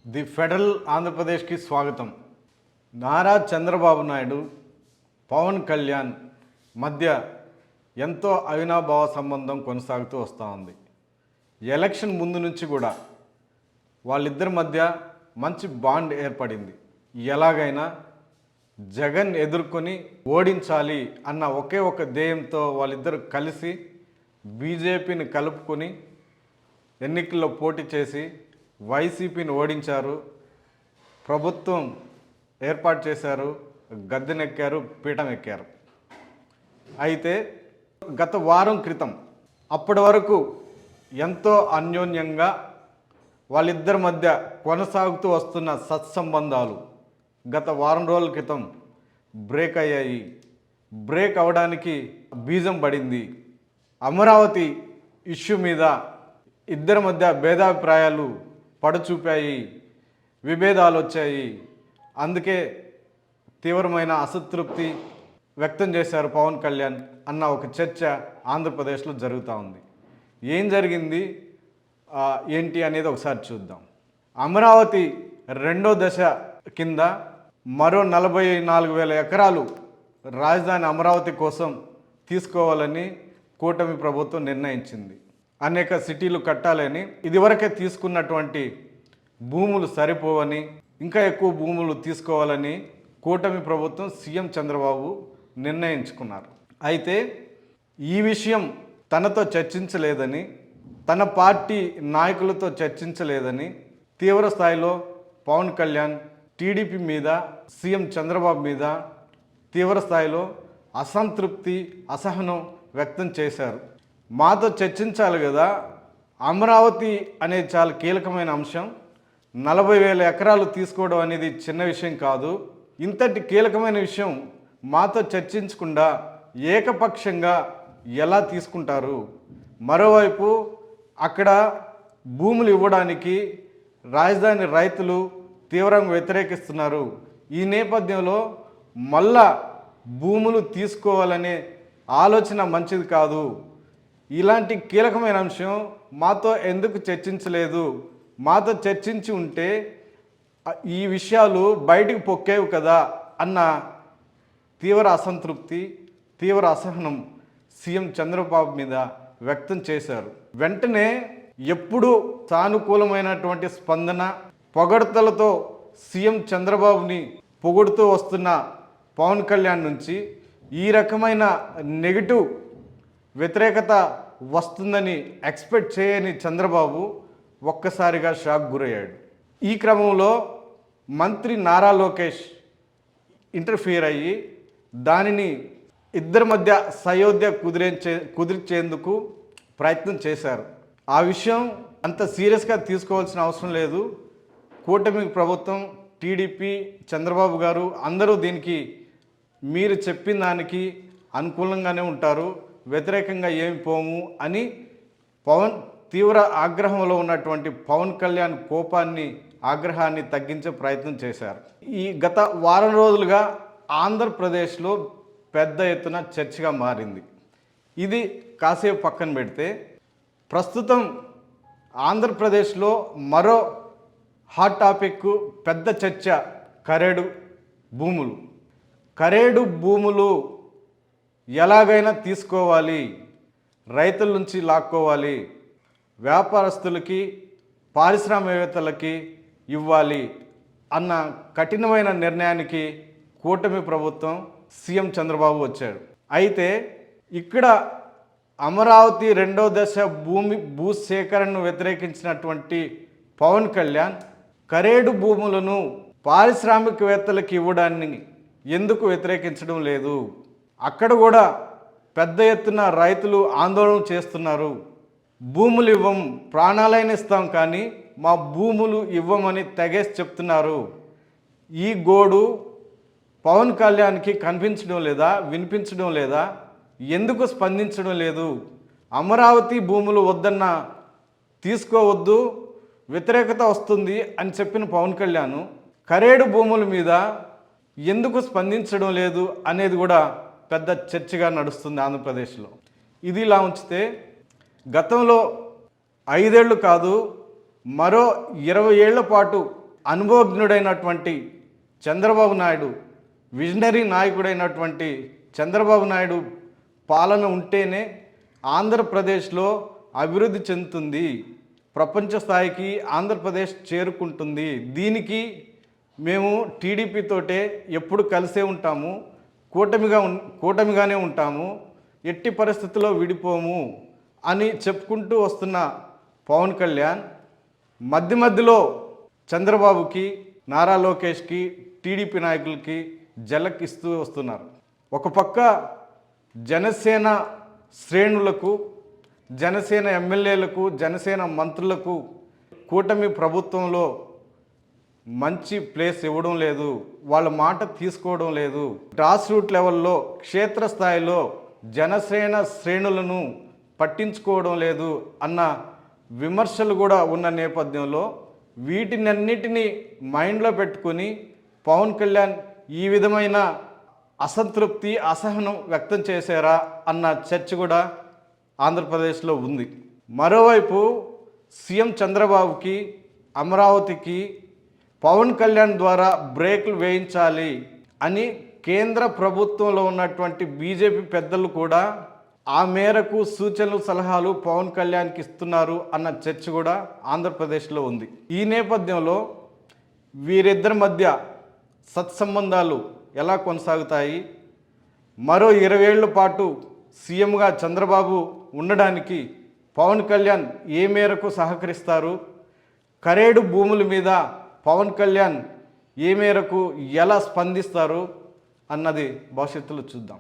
The federal ఆంధ్రప్రదేశ్కి స్వాగతం. నారా చంద్రబాబు నాయుడు, పవన్ కళ్యాణ్ మధ్య ఎంతో అవినాభావ సంబంధం కొనసాగుతూ వస్తూ ఉంది. ఎలక్షన్ ముందు నుంచి కూడా వాళ్ళిద్దరి మధ్య మంచి బాండ్ ఏర్పడింది. ఎలాగైనా జగన్ ఎదుర్కొని ఓడించాలి అన్న ఒకే ఒక ధ్యేయంతో వాళ్ళిద్దరు కలిసి బీజేపీని కలుపుకొని ఎన్నికల్లో పోటీ చేసి వైసీపీని ఓడించారు, ప్రభుత్వం ఏర్పాటు చేశారు, గద్దెనెక్కారు, పీఠం ఎక్కారు. అయితే గత వారం క్రితం అప్పటి వరకు ఎంతో అన్యోన్యంగా వాళ్ళిద్దరి మధ్య కొనసాగుతూ వస్తున్న సత్సంబంధాలు గత వారం రోజుల క్రితం బ్రేక్ అయ్యాయి. బ్రేక్ అవడానికి బీజం పడింది. అమరావతి ఇష్యూ మీద ఇద్దరి మధ్య భేదాభిప్రాయాలు పడచూపాయి, విభేదాలు వచ్చాయి. అందుకే తీవ్రమైన అసంతృప్తి వ్యక్తం చేశారు పవన్ కళ్యాణ్ అన్న ఒక చర్చ ఆంధ్రప్రదేశ్లో జరుగుతూ ఉంది. ఏం జరిగింది ఏంటి అనేది ఒకసారి చూద్దాం. అమరావతి రెండో దశ కింద మరో 44,000 ఎకరాలు రాజధాని అమరావతి కోసం తీసుకోవాలని కూటమి ప్రభుత్వం నిర్ణయించింది. అనేక సిటీలు కట్టాలని, ఇదివరకే తీసుకున్నటువంటి భూములు సరిపోవని, ఇంకా ఎక్కువ భూములు తీసుకోవాలని కూటమి ప్రభుత్వం సీఎం చంద్రబాబు నిర్ణయించుకున్నారు. అయితే ఈ విషయం తనతో చర్చించలేదని, తన పార్టీ నాయకులతో చర్చించలేదని తీవ్ర స్థాయిలో పవన్ కళ్యాణ్ టీడీపీ మీద, సీఎం చంద్రబాబు మీద తీవ్ర స్థాయిలో అసంతృప్తి, అసహనం వ్యక్తం చేశారు. మాతో చర్చించాలి కదా, అమరావతి అనేది చాలా కీలకమైన అంశం, 40,000 ఎకరాలు తీసుకోవడం అనేది చిన్న విషయం కాదు. ఇంతటి కీలకమైన విషయం మాతో చర్చించకుండా ఏకపక్షంగా ఎలా తీసుకుంటారు? మరోవైపు అక్కడ భూములు ఇవ్వడానికి రాజధాని రైతులు తీవ్రంగా వ్యతిరేకిస్తున్నారు. ఈ నేపథ్యంలో మళ్ళా భూములు తీసుకోవాలనే ఆలోచన మంచిది కాదు. ఇలాంటి కీలకమైన అంశం మాతో ఎందుకు చర్చించలేదు? మాతో చర్చించి ఉంటే ఈ విషయాలు బయటికి పొక్కేవి కదా అన్న తీవ్ర అసంతృప్తి, తీవ్ర అసహనం సీఎం చంద్రబాబు మీద వ్యక్తం చేశారు. వెంటనే ఎప్పుడూ సానుకూలమైనటువంటి స్పందన, పొగడ్తలతో సీఎం చంద్రబాబుని పొగుడుతూ వస్తున్న పవన్ కళ్యాణ్ నుంచి ఈ రకమైన నెగిటివ్ వ్యతిరేకత వస్తుందని ఎక్స్పెక్ట్ చేయని చంద్రబాబు ఒక్కసారిగా షాక్ గురయ్యాడు. ఈ క్రమంలో మంత్రి నారా లోకేష్ ఇంటర్ఫియర్ అయ్యి దానిని ఇద్దరి మధ్య సయోధ్య కుదిర్చేందుకు ప్రయత్నం చేశారు. ఆ విషయం అంత సీరియస్గా తీసుకోవాల్సిన అవసరం లేదు. కూటమి ప్రభుత్వం, టీడీపీ, చంద్రబాబు గారు అందరూ దీనికి మీరు చెప్పిన దానికి అనుకూలంగానే ఉంటారు, వ్యతిరేకంగా ఏమి పోము అని తీవ్ర ఆగ్రహంలో ఉన్నటువంటి పవన్ కళ్యాణ్ కోపాన్ని, ఆగ్రహాన్ని తగ్గించే ప్రయత్నం చేశారు. ఈ గత వారం రోజులుగా ఆంధ్రప్రదేశ్లో పెద్ద ఎత్తున చర్చగా మారింది. ఇది కాసేపు పక్కన పెడితే, ప్రస్తుతం ఆంధ్రప్రదేశ్లో మరో హాట్ టాపిక్, పెద్ద చర్చ కరేడు భూములు. కరేడు భూములు ఎలాగైనా తీసుకోవాలి, రైతుల నుంచి లాక్కోవాలి, వ్యాపారస్తులకి, పారిశ్రామికవేత్తలకి ఇవ్వాలి అన్న కఠినమైన నిర్ణయానికి కూటమి ప్రభుత్వం, సీఎం చంద్రబాబు వచ్చాడు. అయితే ఇక్కడ అమరావతి రెండో దశ భూసేకరణను వ్యతిరేకించినటువంటి పవన్ కళ్యాణ్ కరేడు భూములను పారిశ్రామికవేత్తలకు ఇవ్వడాన్ని ఎందుకు వ్యతిరేకించడం లేదు? అక్కడ కూడా పెద్ద ఎత్తున రైతులు ఆందోళన చేస్తున్నారు. భూములు ఇవ్వం, ప్రాణాలైన ఇస్తాం కానీ మా భూములు ఇవ్వమని తెగేసి చెప్తున్నారు. ఈ గోడు పవన్ కళ్యాణ్కి కనిపించడం లేదా, వినిపించడం లేదా? ఎందుకు స్పందించడం లేదు? అమరావతి భూములు వద్దన్న, తీసుకోవద్దు, వ్యతిరేకత వస్తుంది అని చెప్పిన పవన్ కళ్యాణ్ కరేడు భూముల మీద ఎందుకు స్పందించడం లేదు అనేది కూడా పెద్ద చర్చగా నడుస్తుంది ఆంధ్రప్రదేశ్లో. ఇది ఇలా ఉంచితే, గతంలో 5 ఏళ్ళు కాదు, మరో 20 ఏళ్ల పాటు అనుభవజ్ఞుడైనటువంటి చంద్రబాబు నాయుడు, విజనరీ నాయకుడైనటువంటి చంద్రబాబు నాయుడు పాలన ఉంటేనే ఆంధ్రప్రదేశ్లో అభివృద్ధి చెందుతుంది, ప్రపంచ స్థాయికి ఆంధ్రప్రదేశ్ చేరుకుంటుంది. దీనికి మేము టీడీపీతోటే ఎప్పుడు కలిసే ఉంటాము, కూటమిగానే ఉంటాము, ఎట్టి పరిస్థితుల్లో విడిపోము అని చెప్పుకుంటూ వస్తున్న పవన్ కళ్యాణ్ మధ్యలో చంద్రబాబుకి, నారా లోకేష్కి, టీడీపీ నాయకులకి జలక్ ఇస్తూ వస్తున్నారు. ఒక పక్క జనసేన శ్రేణులకు, జనసేన ఎమ్మెల్యేలకు, జనసేన మంత్రులకు కూటమి ప్రభుత్వంలో మంచి ప్లేస్ ఇవ్వడం లేదు, వాళ్ళ మాట తీసుకోవడం లేదు. గ్రాస్ రూట్ లెవెల్లో, క్షేత్రస్థాయిలో జనసేన శ్రేణులను పట్టించుకోవడం లేదు అన్న విమర్శలు కూడా ఉన్న నేపథ్యంలో వీటినన్నిటినీ మైండ్లో పెట్టుకొని పవన్ కళ్యాణ్ ఈ విధమైన అసంతృప్తి, అసహనం వ్యక్తం చేశారా అన్న చర్చ కూడా ఆంధ్రప్రదేశ్లో ఉంది. మరోవైపు సీఎం చంద్రబాబుకి, అమరావతికి పవన్ కళ్యాణ్ ద్వారా బ్రేకులు వేయించాలి అని కేంద్ర ప్రభుత్వంలో ఉన్నటువంటి బీజేపీ పెద్దలు కూడా ఆ మేరకు సూచనలు, సలహాలు పవన్ కళ్యాణ్కి ఇస్తున్నారు అన్న చర్చ కూడా ఆంధ్రప్రదేశ్లో ఉంది. ఈ నేపథ్యంలో వీరిద్దరి మధ్య సత్సంబంధాలు ఎలా కొనసాగుతాయి, మరో 20 ఏళ్ల పాటు సీఎంగా చంద్రబాబు ఉండడానికి పవన్ కళ్యాణ్ ఏ మేరకు సహకరిస్తారు, కరేడు భూముల మీద పవన్ కళ్యాణ్ ఏ మేరకు ఎలా స్పందిస్తారు అన్నది భవిష్యత్తులో చూద్దాం.